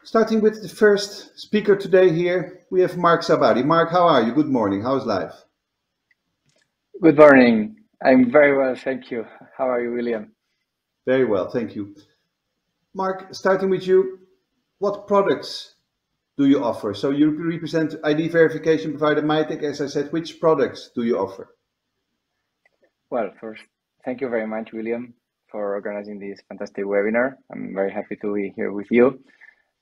Starting with the first speaker today here, we have Marc Sabadi. Marc, how are you? Good morning. How's life? Good morning. I'm very well, thank you. How are you, William? Very well, thank you. Marc, starting with you, what products do you offer? So you represent ID verification provider Mitek. As I said, which products do you offer? Well, first, thank you very much, William, for organizing this fantastic webinar. I'm very happy to be here with you.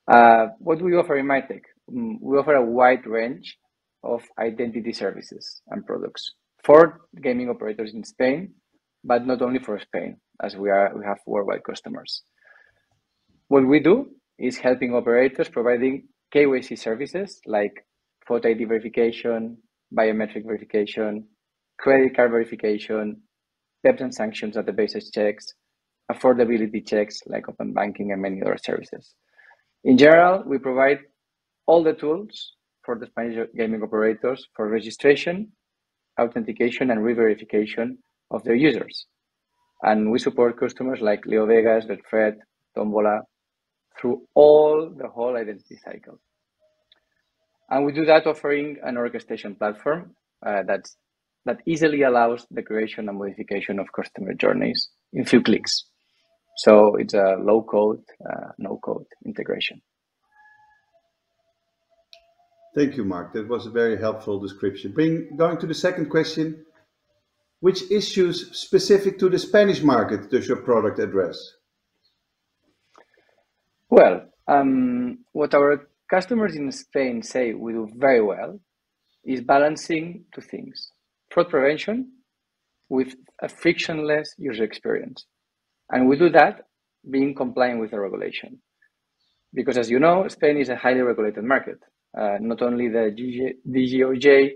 What do we offer in Mitek? We offer a wide range of identity services and products for gaming operators in Spain, but not only for Spain, as we have worldwide customers. What we do is helping operators providing KYC services like photo ID verification, biometric verification, credit card verification, debt and sanctions databases checks, affordability checks like open banking and many other services. In general, we provide all the tools for the Spanish gaming operators for registration, authentication, and re-verification of their users. And we support customers like Leo Vegas, Betfred, Tombola, through the whole identity cycle. And we do that offering an orchestration platform that easily allows the creation and modification of customer journeys in few clicks. So it's a low code, no code integration. Thank you, Marc. That was a very helpful description. Going to the second question, which issues specific to the Spanish market does your product address? Well, what our customers in Spain say we do very well is balancing two things: fraud prevention with a frictionless user experience. And we do that being compliant with the regulation. Because as you know, Spain is a highly regulated market. Not only the DGOJ,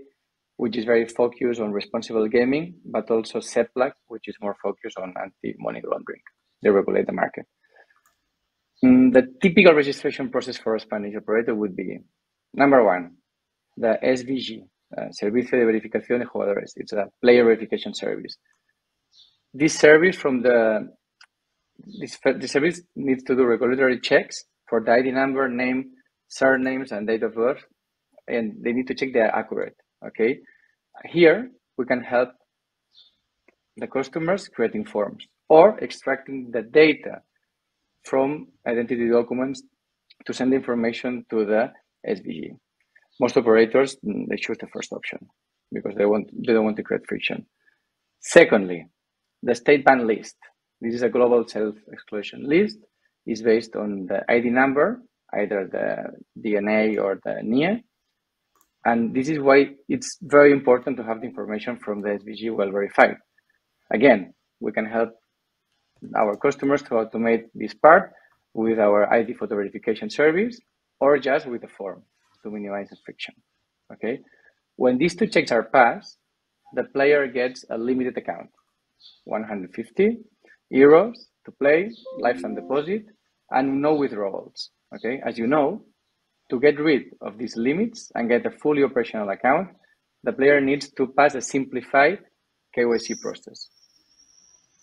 which is very focused on responsible gaming, but also CEPLAC, which is more focused on anti-money laundering. They regulate the market. The typical registration process for a Spanish operator would be, number one, the SVG, Servicio de Verificación de Jugadores. It's a player verification service. This service service needs to do regulatory checks for the ID number, name, surnames, and date of birth, and they need to check they are accurate. Okay, here we can help the customers creating forms or extracting the data from identity documents to send information to the SVG. Most operators, they choose the first option because they don't want to create friction. Secondly, the state ban list. This is a global self-exclusion list. It's based on the ID number, either the DNA or the NIE. And this is why it's very important to have the information from the SVG well verified. Again, we can help our customers to automate this part with our ID photo verification service or just with a form to minimize the friction. Okay, when these two checks are passed, the player gets a limited account, 150 euros to play, lifetime deposit, and no withdrawals. Okay, as you know, to get rid of these limits and get a fully operational account, the player needs to pass a simplified KYC process,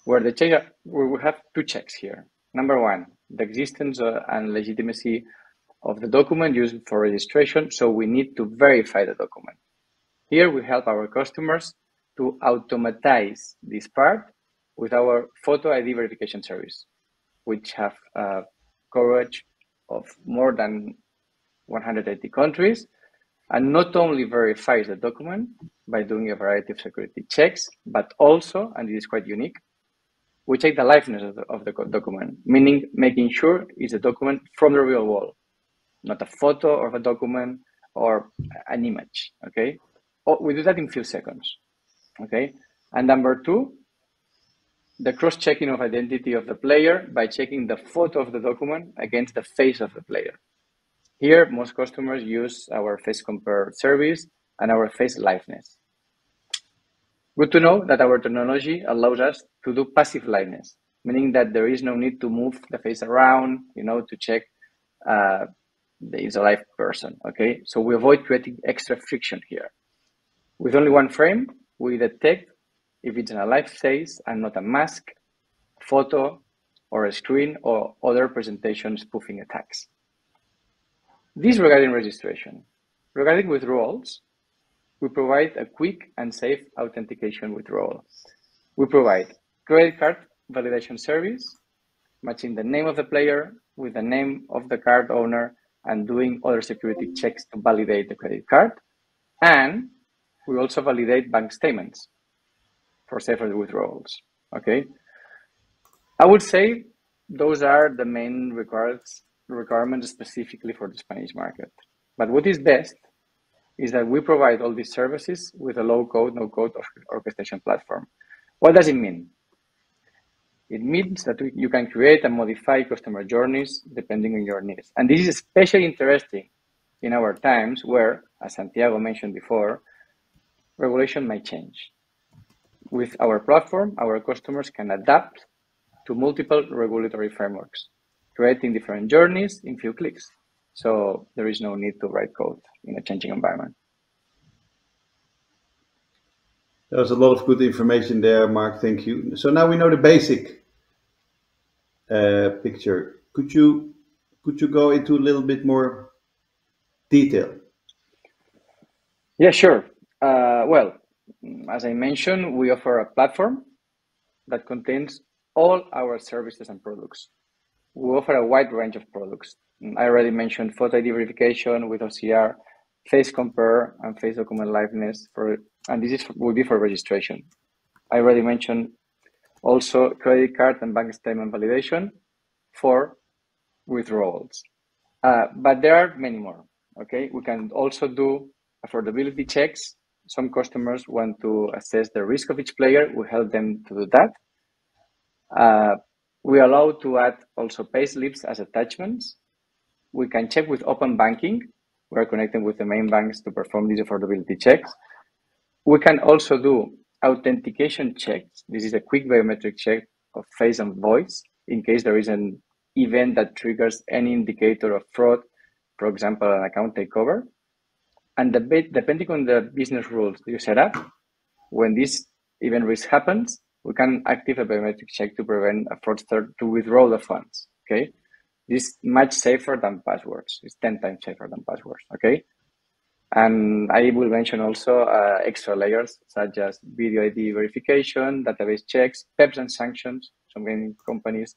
where we have two checks here. Number one, the existence and legitimacy of the document used for registration. So we need to verify the document. Here we help our customers to automatize this part with our photo ID verification service, which have coverage of more than 180 countries, and not only verifies the document by doing a variety of security checks, but also, and it is quite unique, we check the liveness of the document, meaning making sure it's a document from the real world, not a photo of a document or an image, okay? We do that in a few seconds, okay? And number two, the cross-checking of identity of the player by checking the photo of the document against the face of the player. Here, most customers use our face compare service and our face liveness. Good to know that our technology allows us to do passive liveness, meaning that there is no need to move the face around, to check there is a live person, okay? So we avoid creating extra friction here. With only one frame, we detect if it's in a live face and not a mask, photo, or a screen or other presentation spoofing attacks. This regarding registration. Regarding withdrawals, we provide a quick and safe authentication withdrawal. We provide credit card validation service, matching the name of the player with the name of the card owner and doing other security checks to validate the credit card. And we also validate bank statements for safer withdrawals, okay? I would say those are the main requirements specifically for the Spanish market. But what is best is that we provide all these services with a low-code, no-code orchestration platform. What does it mean? It means that you can create and modify customer journeys depending on your needs. And this is especially interesting in our times where, as Santiago mentioned before, regulation might change. With our platform, our customers can adapt to multiple regulatory frameworks, creating different journeys in few clicks. So there is no need to write code in a changing environment. There was a lot of good information there, Marc. Thank you. So now we know the basic picture. Could you go into a little bit more detail? Yeah, sure. Well, as I mentioned, we offer a platform that contains all our services and products. We offer a wide range of products. I already mentioned photo ID verification with OCR, face compare, and face document liveness and this will be for registration. I already mentioned also credit card and bank statement validation for withdrawals. But there are many more, okay? We can also do affordability checks. Some customers want to assess the risk of each player. We help them to do that. We allow to add also payslips as attachments. We can check with open banking. We're connecting with the main banks to perform these affordability checks. We can also do authentication checks. This is a quick biometric check of face and voice in case there is an event that triggers any indicator of fraud, for example, an account takeover. And depending on the business rules you set up, when this event risk happens, we can activate a biometric check to prevent a fraudster to withdraw the funds, okay? This is much safer than passwords. It's 10 times safer than passwords, okay? And I will mention also extra layers such as video ID verification, database checks, PEPs and sanctions. Some gaming companies,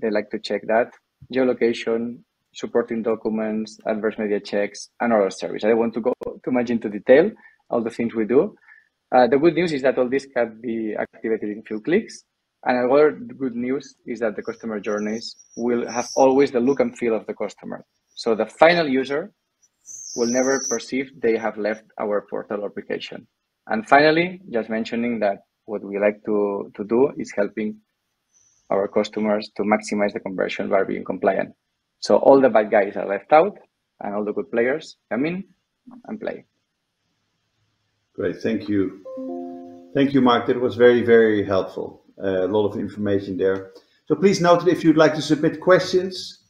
they like to check that. Geolocation, supporting documents, adverse media checks, and other service. I don't want to go too much into detail, all the things we do. The good news is that all this can be activated in a few clicks. And another good news is that the customer journeys will have always the look and feel of the customer. So the final user will never perceive they have left our portal application. And finally, just mentioning that what we like to do is helping our customers to maximize the conversion by being compliant. So all the bad guys are left out and all the good players come in and play. Great, thank you. Thank you, Marc. That was very, very helpful. A lot of information there. So please note that if you'd like to submit questions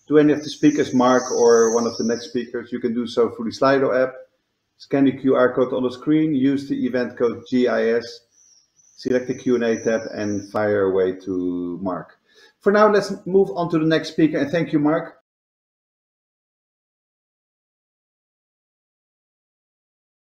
to any of the speakers, Marc or one of the next speakers, you can do so through the Slido app. Scan the QR code on the screen, use the event code GIS, select the Q&A tab and fire away to Marc. For now, let's move on to the next speaker, and thank you, Marc.